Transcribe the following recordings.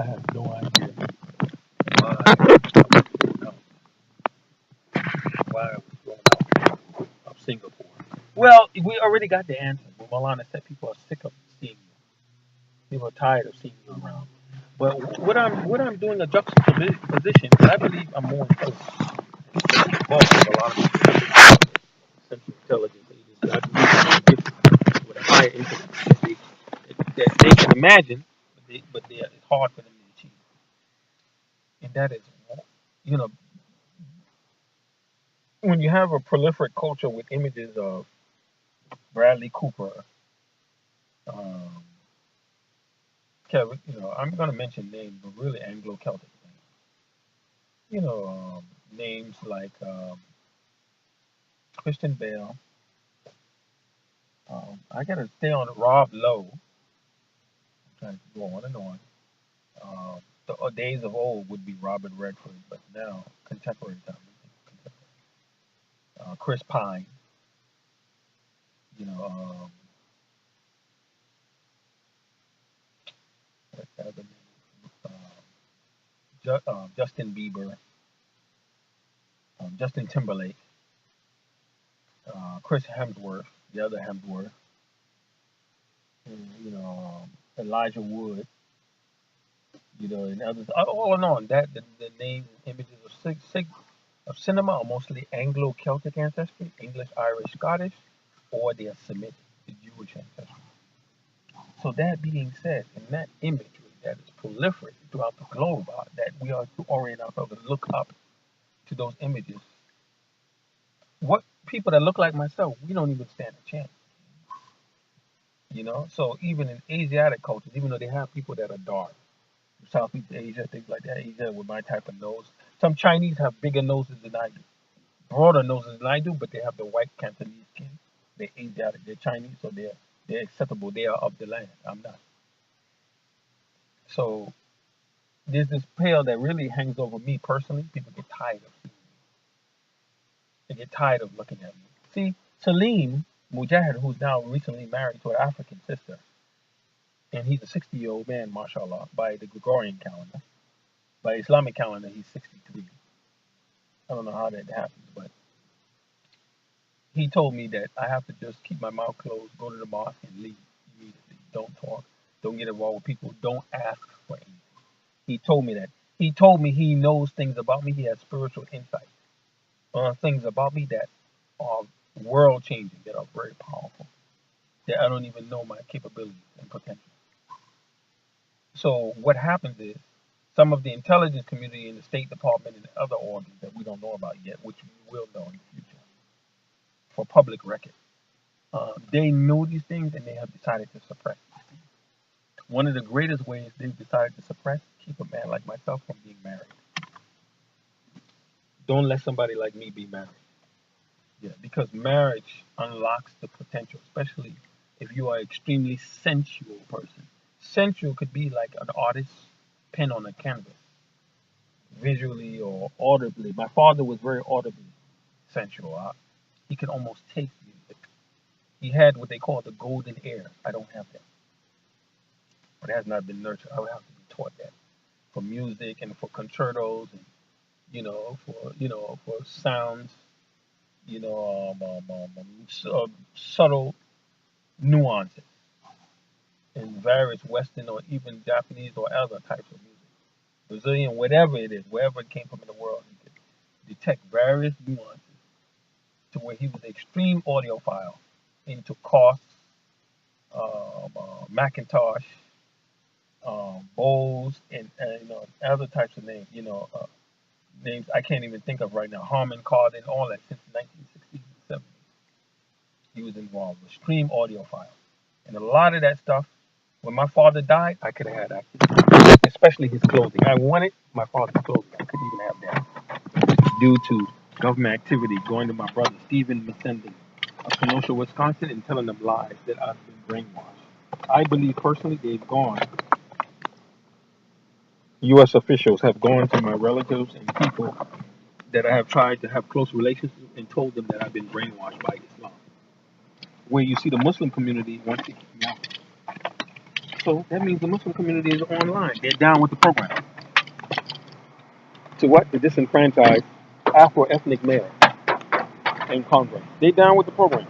I have no idea why I was thrown out, why I was thrown out of Singapore. Well, we already got the answer. But Malana said people are sick of seeing you. People are tired of seeing you around. But what I'm doing a juxtaposition. I believe I'm more intelligent. Well, a lot of central intelligence agencies. I believe I'm gifted with a higher intellect that they can imagine, but it's hard for them to achieve. And that is, you know, when you have a prolific culture with images of Bradley Cooper, um, Kevin, I'm going to mention names, but really Anglo-Celtic names. Names like Christian Bale. I got to stay on Rob Lowe. I'm trying to go on and on. The days of old would be Robert Redford, but now contemporary time. Chris Pine. You know, what other name? Justin Bieber, Justin Timberlake, Chris Hemsworth, the other Hemsworth, and, Elijah Wood, and others. All in all, that the names and images of cinema are mostly Anglo-Celtic ancestry, English, Irish, Scottish, or they are Semitic, the Jewish ancestry. So that being said, in that imagery that is proliferate throughout the globe, that we are to orient ourselves and look up to those images. What people that look like myself, we don't even stand a chance. So even in Asiatic cultures, even though they have people that are dark, Southeast Asia, things like that, Asia with my type of nose. Some Chinese have bigger noses than I do, broader noses than I do, but they have the white Cantonese skin. They're Asiatic, they're Chinese, so they're acceptable. They are of the land. I'm not. So there's this pale that really hangs over me personally. People get tired of seeing me. They get tired of looking at me. See, Salim Mujahid, who's now recently married to an African sister, and he's a 60-year-old man, mashallah, by the Gregorian calendar. By Islamic calendar, he's 63. I don't know how that happens, but he told me that I have to just keep my mouth closed, go to the mosque, and leave immediately. Don't talk. Don't get involved with people. Don't ask for anything. He told me that. He told me he knows things about me. He has spiritual insight on things about me that are world changing, that are very powerful, that I don't even know my capabilities and potential. So what happens is some of the intelligence community in the State Department and other organs that we don't know about yet, which we will know in the future, for public record, they know these things and they have decided to suppress these things. One of the greatest ways they've decided to suppress, keep a man like myself from being married. Don't let somebody like me be married. Yeah, because marriage unlocks the potential, especially if you are an extremely sensual person. Sensual could be like an artist's pen on a canvas, visually or audibly. My father was very audibly sensual. He could almost taste music. He had what they call the golden ear. I don't have that. But it has not been nurtured. I would have to be taught that for music and for concertos and for sounds, subtle nuances in various Western or even Japanese or other types of music. Brazilian, whatever it is, wherever it came from in the world, he could detect various nuances to where he was an extreme audiophile into Koss, Macintosh, Bose, and other types of names. Names I can't even think of right now. Harman Kardon, all that since the 1960s and 70s. He was involved. Extreme audiophile, and a lot of that stuff. When my father died, I could have had access, especially his clothing. I wanted my father's clothing. I couldn't even have that due to government activity, going to my brother Stephen Messenden of Kenosha, Wisconsin, and telling them lies that I've been brainwashed. I believe personally they've gone. U.S. officials have gone to my relatives and people that I have tried to have close relations with and told them that I've been brainwashed by Islam. Where you see the Muslim community wants to keep me out. So that means the Muslim community is online. They're down with the program. To what? To disenfranchise Afro-ethnic males in Congress. They're down with the program.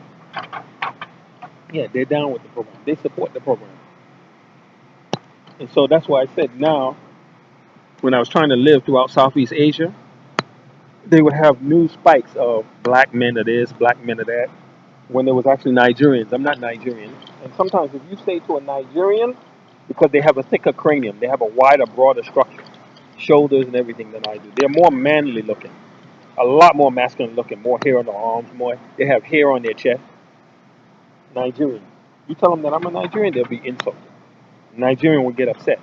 Yeah, they're down with the program. They support the program. And so that's why I said now, when I was trying to live throughout Southeast Asia, they would have news spikes of black men of this, black men of that, when there was actually Nigerians. I'm not Nigerian. And sometimes if you say to a Nigerian, because they have a thicker cranium, they have a wider, broader structure, shoulders and everything than I do. They're more manly looking, a lot more masculine looking, more hair on the arms, more. They have hair on their chest. Nigerian. You tell them that I'm a Nigerian, they'll be insulted. Nigerian will get upset.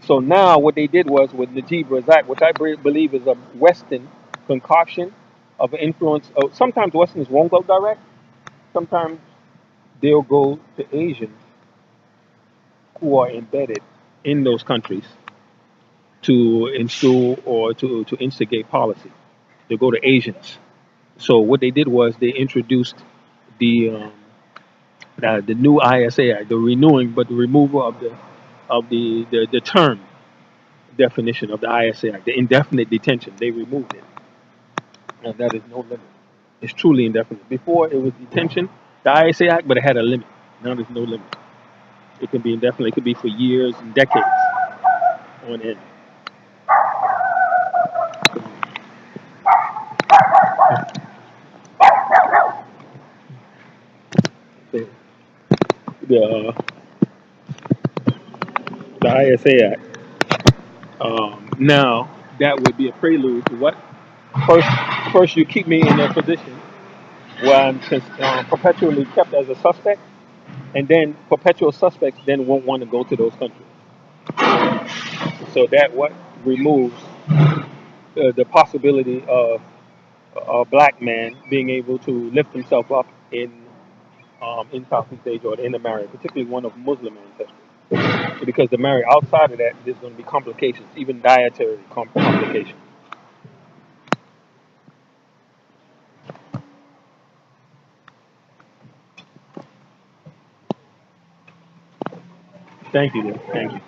So now what they did was with Najib Razak, which I believe is a Western concoction of influence. Sometimes Westerners won't go direct. Sometimes they'll go to Asians who are embedded in those countries to instill or to instigate policy. They go to Asians. So what they did was they introduced the the new ISA Act, the renewing, but the removal of the term definition of the ISA Act, the indefinite detention. They removed it, and that is no limit. It's truly indefinite. Before it was detention, the ISA Act, but it had a limit. Now there's no limit. It can be indefinite. It could be for years and decades on end. So the ISA Act. Now that would be a prelude to what? First, first you keep me in a position where I'm perpetually kept as a suspect, and then perpetual suspects then won't want to go to those countries. So that what removes the possibility of a black man being able to lift himself up in Southeast Asia or in America, particularly one of Muslim ancestry. Because the marry outside of that, there's going to be complications, even dietary complications. Thank you, dear. Thank you.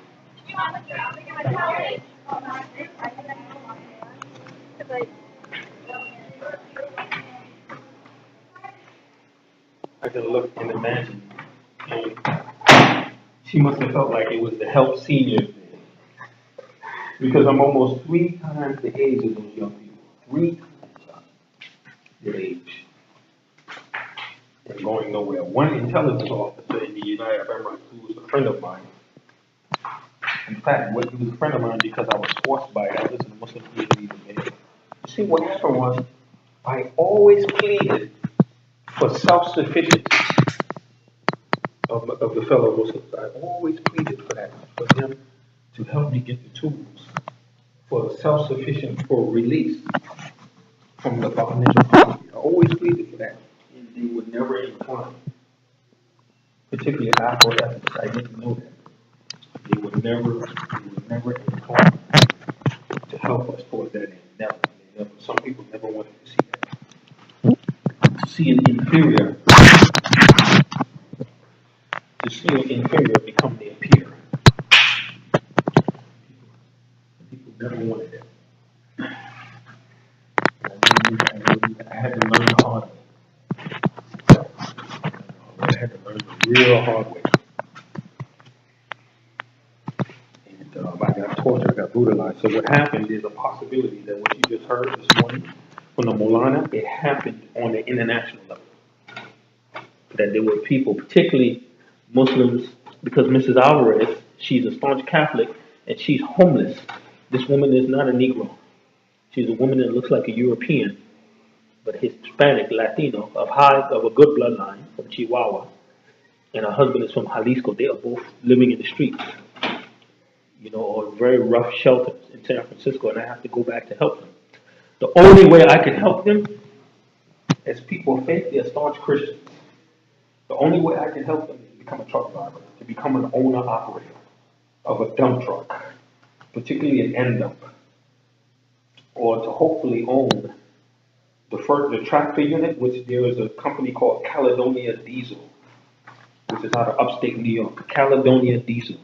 I can look and imagine. And she must have felt like it was the help seniors day. Because I'm almost 3 times the age of those young people. 3 times their age. And going nowhere. One intelligence officer in the United Arab Emirates who was a friend of mine. In fact, he was a friend of mine because I was forced by others in the Muslim community to make it. You see, what happened was I always pleaded for self-sufficiency of the fellow Muslims. I always pleaded for that, for them to help me get the tools for self-sufficient, for release from the bondage of poverty. I always pleaded for that, and they would never incline, particularly Afro-ethnics. I didn't know that. They would never incline to help us towards that end. Never. Some people never wanted to see that. To see an inferior, become their peer. People never wanted that. I had to learn the hard way. I had to learn the real hard way. And I got tortured, I got brutalized. So what happened is a possibility that what you just heard this morning from the Molana, it happened on the international level. That there were people, particularly Muslims, because Mrs. Alvarez, she's a staunch Catholic, and she's homeless. This woman is not a Negro. She's a woman that looks like a European, but Hispanic, Latino, of a good bloodline from Chihuahua, and her husband is from Jalisco. They are both living in the streets, or very rough shelters in San Francisco, and I have to go back to help them. The only way I could help them, as people of faith, they're staunch Christians. The only way I can help them is to become a truck driver, to become an owner-operator of a dump truck, particularly an end dump, or to hopefully own the tractor unit, which there is a company called Caledonia Diesel which is out of upstate New York, Caledonia Diesel.